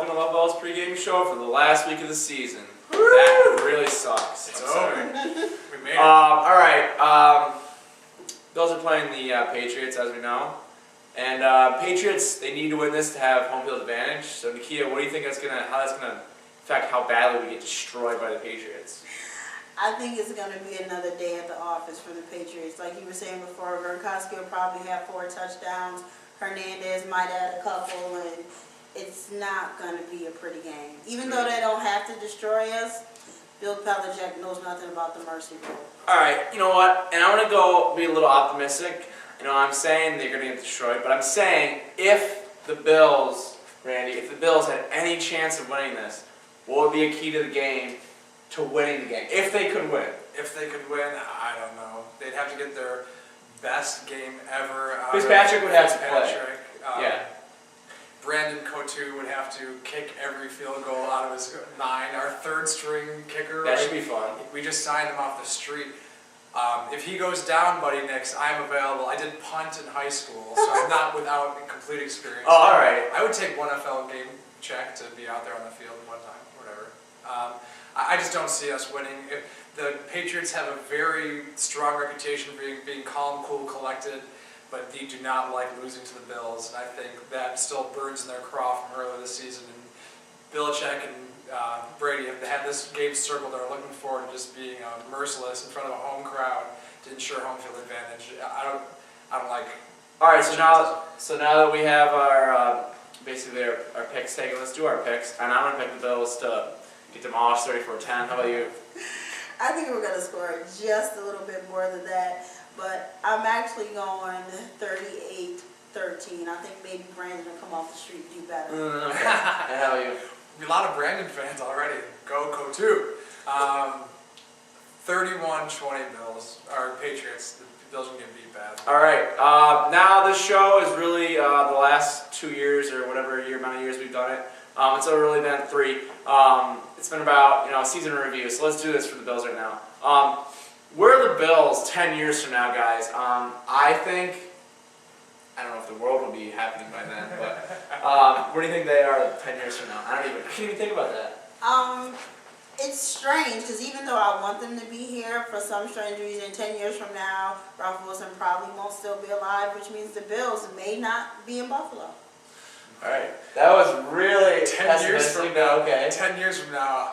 welcome to Love Ball's pregame show for the last week of the season. Woo! That really sucks. It's over. We made it. Alright, Bills are playing the Patriots, as we know. And Patriots, they need to win this to have home field advantage. So Nakia, what do you think how that's gonna affect how badly we get destroyed by the Patriots? I think it's going to be another day at the office for the Patriots. Like you were saying before, Gronkowski will probably have 4 touchdowns. Hernandez might add a couple, and it's not going to be a pretty game. Even though they don't have to destroy us, Bill Belichick knows nothing about the mercy rule. All right, you know what? And I'm going to go be a little optimistic. You know, I'm saying they're going to get destroyed, but I'm saying if the Bills, Randy, if the Bills had any chance of winning this, what would be a key to the game to winning the game? If they could win. If they could win, I don't know. They'd have to get their best game ever. Fitzpatrick would have to play. Yeah. Brandon Coutu would have to kick every field goal out of his 9. Our 3rd string kicker. That should be fun. We just signed him off the street. If he goes down, Buddy Nix, I'm available. I did punt in high school, so I'm not without complete experience. Oh, all right. I would take one NFL game check to be out there on the field one time, whatever. I just don't see us winning. The Patriots have a very strong reputation for being calm, cool, collected, but they do not like losing to the Bills, and I think that still burns in their craw from earlier this season. And Belichick and Brady, if they had this game circled, they're looking forward to just being merciless in front of a home crowd to ensure home field advantage. I don't like. All right, so now that we have our basically our picks taken, let's do our picks, and I'm gonna pick the Bills to get demolished 34-10. How about you? I think we're going to score just a little bit more than that, but I'm actually going 38-13. I think maybe Brandon will come off the street and do better. Okay. And how about you? A lot of Brandon fans already. Go Coutu. 31-20 Bills, or Patriots. The Bills will get beat bad. All right. Now this show is really the last 2 years or whatever amount of years we've done it. It's really been 3. It's been about season review. So let's do this for the Bills right now. Where are the Bills 10 years from now, guys? I think I don't know if the world will be happening by then, but where do you think they are 10 years from now? I can't even think about that. It's strange because even though I want them to be here, for some strange reason, 10 years from now, Ralph Wilson probably won't still be alive, which means the Bills may not be in Buffalo. All right, that was really 10 years from now. Okay. 10 years from now,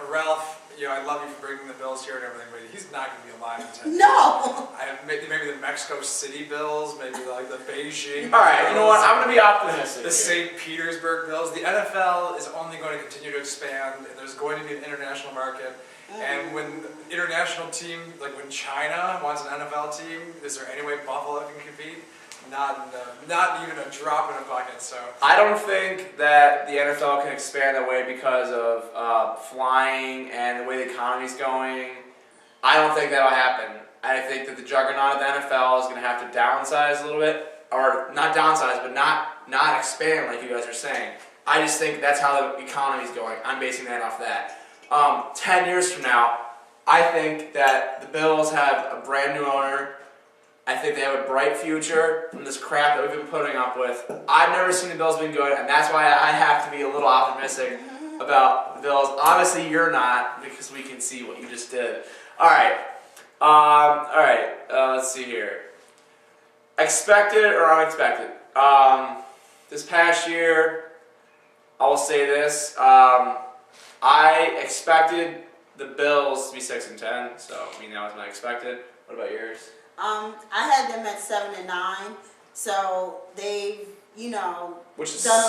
Ralph. I love you for bringing the Bills here and everything, but he's not going to be alive in 10 years. No. Maybe the Mexico City Bills, maybe like the Beijing. All right, you know what? I'm going to be optimistic. The St. Petersburg Bills. The NFL is only going to continue to expand, and there's going to be an international market. And when international team, like when China wants an NFL team, is there any way Buffalo can compete? Not even a drop in a bucket. So I don't think that the NFL can expand that way because of flying and the way the economy's going. I don't think that'll happen. I think that the juggernaut of the NFL is going to have to downsize a little bit, or not downsize, but not expand like you guys are saying. I just think that's how the economy's going. I'm basing that off that. 10 years from now, I think that the Bills have a brand new owner. I think they have a bright future from this crap that we've been putting up with. I've never seen the Bills being good, and that's why I have to be a little optimistic about the Bills. Obviously, you're not, because we can see what you just did. All right. Let's see here. Expected or unexpected? This past year, I will say this. I expected the Bills to be 6-10, so that was my expected. What about yours? I had them at 7-9, so they've, done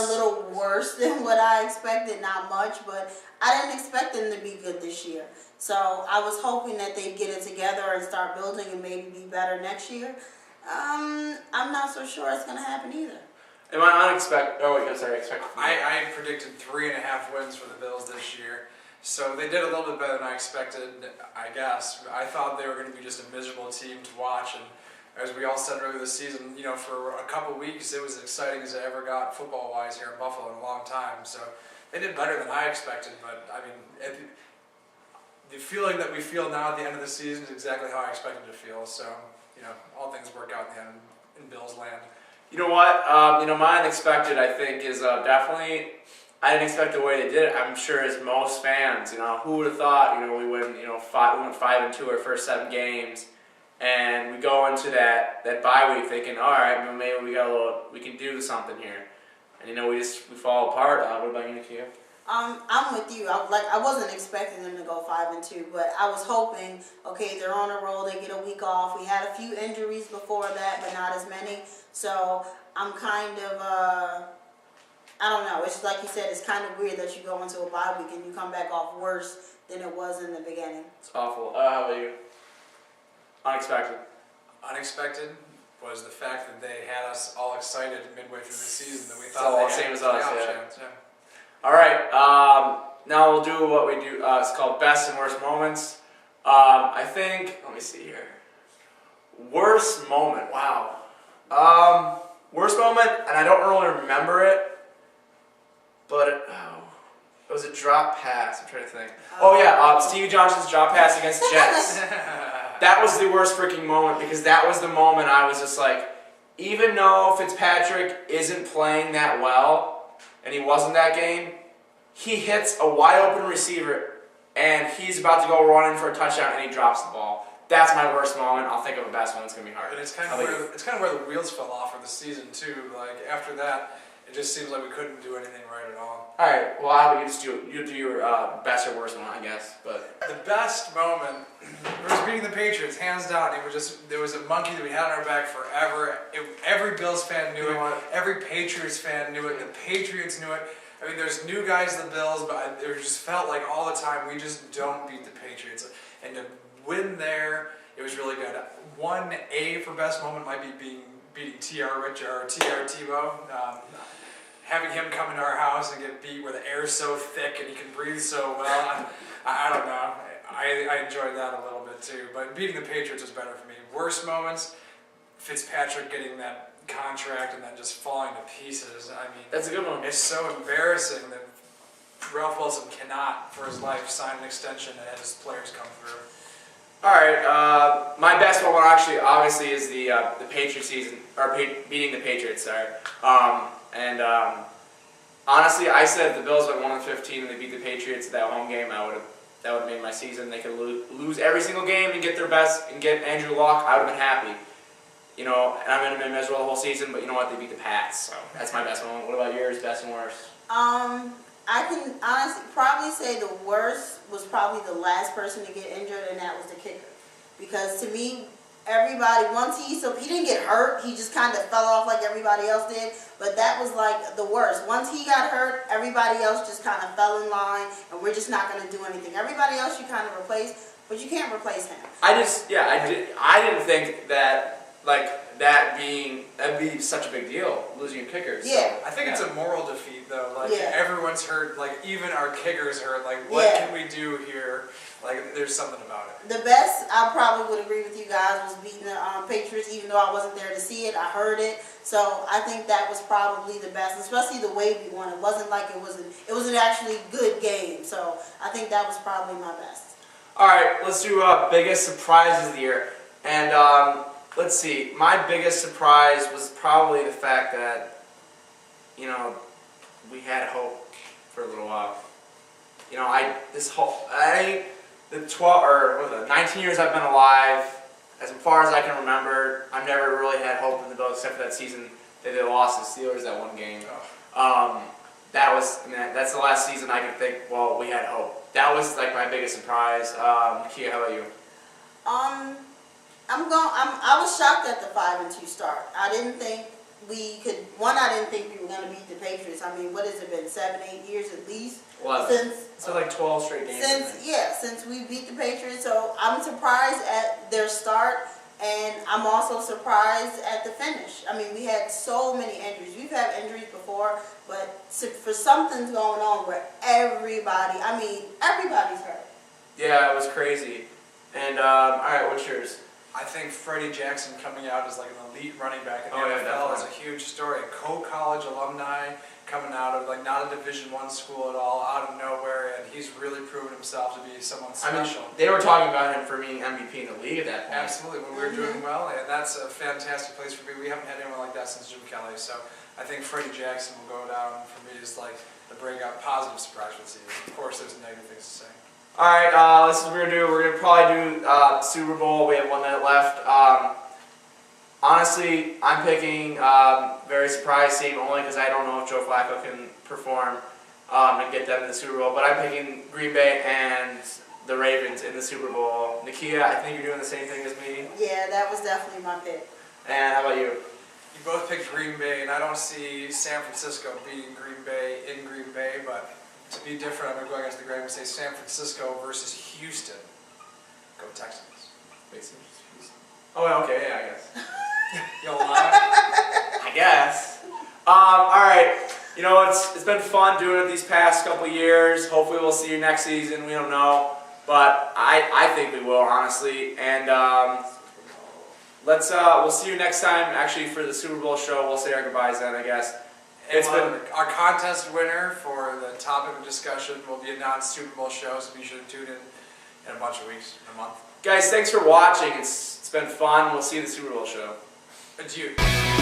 a little worse than what I expected. Not much, but I didn't expect them to be good this year. So I was hoping that they'd get it together and start building and maybe be better next year. I'm not so sure it's going to happen either. Am I unexpected? Oh, wait, sorry, expected. I predicted 3.5 wins for the Bills this year. So they did a little bit better than I expected, I guess. I thought they were going to be just a miserable team to watch, and as we all said earlier this season, for a couple weeks, it was as exciting as it ever got football-wise here in Buffalo in a long time. So they did better than I expected, but the feeling that we feel now at the end of the season is exactly how I expected to feel. So, all things work out in the end in Bills land. You know what? My unexpected, I think, is definitely I didn't expect the way they did it. I'm sure as most fans, who would have thought, we win, we went 5-2 our first 7 games, and we go into that bye week thinking, all right, maybe we can do something here, and we fall apart. What about you, Nakia? I'm with you. I wasn't expecting them to go 5-2, but I was hoping, okay, they're on a roll, they get a week off. We had a few injuries before that, but not as many. So I'm kind of, I don't know. It's like you said, it's kind of weird that you go into a bye week and you come back off worse than it was in the beginning. It's awful. How about you? Unexpected. Unexpected was the fact that they had us all excited midway through the season that we It's thought all they the same had as us, playoff yeah. chance, yeah. All right, now we'll do what we do. It's called best and worst moments. I think, let me see here. Worst moment, wow. Worst moment, and I don't really remember it, but it was a drop pass. I'm trying to think. Oh yeah, Stevie Johnson's drop pass against the Jets. That was the worst freaking moment because that was the moment I was just like, even though Fitzpatrick isn't playing that well, and he wasn't that game, he hits a wide open receiver and he's about to go running for a touchdown and he drops the ball. That's my worst moment. I'll think of a best one. It's gonna be hard. And it's kind of where the wheels fell off for the season too. Like after that, it just seems like we couldn't do anything right at all. All right. Well, how about you just do your best or worst one, I guess. But the best moment was beating the Patriots, hands down. There was a monkey that we had on our back forever. Every Bills fan knew it. Every Patriots fan knew it. The Patriots knew it. I mean, there's new guys to the Bills, but it just felt like all the time we just don't beat the Patriots. And to win there, it was really good. 1A for best moment might be beating T.R. Tebow. Having him come into our house and get beat where the air's so thick and he can breathe so well, I don't know. I enjoyed that a little bit too. But beating the Patriots was better for me. Worst moments, Fitzpatrick getting that contract and then just falling to pieces. I mean, that's a good one. It's so embarrassing that Ralph Wilson cannot, for his life, sign an extension and have his players come through. All right, my best one actually, obviously, is the Patriots season or beating the Patriots. Sorry, honestly, I said if the Bills went 1-15 and they beat the Patriots at that home game, that would have made my season. They could lose every single game and get their best and get Andrew Luck. I would have been happy. And I'm going to be miserable the whole season, but you know what? They beat the Pats, so that's my best one. What about yours, best and worst? I can honestly probably say the worst was probably the last person to get injured, and that was the kicker. Because to me, everybody, he didn't get hurt, he just kind of fell off like everybody else did, but that was like the worst. Once he got hurt, everybody else just kind of fell in line, and we're just not going to do anything. Everybody else you kind of replace, but you can't replace him. I didn't think that, that'd be such a big deal, losing your kickers. Yeah. I think it's a moral defeat, though. Everyone's hurt. Even our kickers hurt. What can we do here? There's something about it. The best, I probably would agree with you guys, was beating the Patriots, even though I wasn't there to see it. I heard it. So I think that was probably the best, especially the way we won. It wasn't like it was an actually good game. So I think that was probably my best. All right, let's do biggest surprises of the year. And let's see, my biggest surprise was probably the fact that, we had hope for a little while. The 19 years I've been alive, as far as I can remember, I've never really had hope in the Bills except for that season that they lost the Steelers that one game. That's the last season I can think, well, we had hope. That was my biggest surprise. Kia, how about you? I was shocked at the 5-2 start. I didn't think we could. I didn't think we were going to beat the Patriots. I mean, what has it been? 7-8 years at least. 11. So 12 straight games. Since we beat the Patriots. So I'm surprised at their start, and I'm also surprised at the finish. I mean, we had so many injuries. We've had injuries before, but for something's going on where everybody's hurt. Yeah, it was crazy. And all right, what's yours? I think Freddie Jackson coming out as an elite running back in the NFL is a huge story. A college alumni coming out of not a Division I school at all, out of nowhere, and he's really proven himself to be someone special. They were talking about him for being MVP in the league at that point. Absolutely, when we were doing well, and that's a fantastic place for me. We haven't had anyone like that since Jim Kelly, so I think Freddie Jackson will go down for me as the breakout positive surprise for the season. Of course, there's negative things to say. All right, this is what we're gonna do. We're gonna probably do Super Bowl. We have 1 minute left. Honestly, I'm picking very surprised team only because I don't know if Joe Flacco can perform and get them to the Super Bowl. But I'm picking Green Bay and the Ravens in the Super Bowl. Nakia, I think you're doing the same thing as me. Yeah, that was definitely my pick. And how about you? You both picked Green Bay, and I don't see San Francisco beating Green Bay in Green Bay, but to be different, I'm going to go against the grain and say San Francisco versus Houston. Go Texans. Oh, okay, yeah, I guess. You don't lie? I guess. All right. You know, it's been fun doing it these past couple years. Hopefully we'll see you next season. We don't know. But I think we will, honestly. And we'll see you next time, actually, for the Super Bowl show. We'll say our goodbyes then, I guess. Our contest winner for the topic of discussion will be announced Super Bowl show, so be sure to tune in a bunch of weeks, in a month. Guys, thanks for watching. It's been fun. We'll see you in the Super Bowl show. Adieu.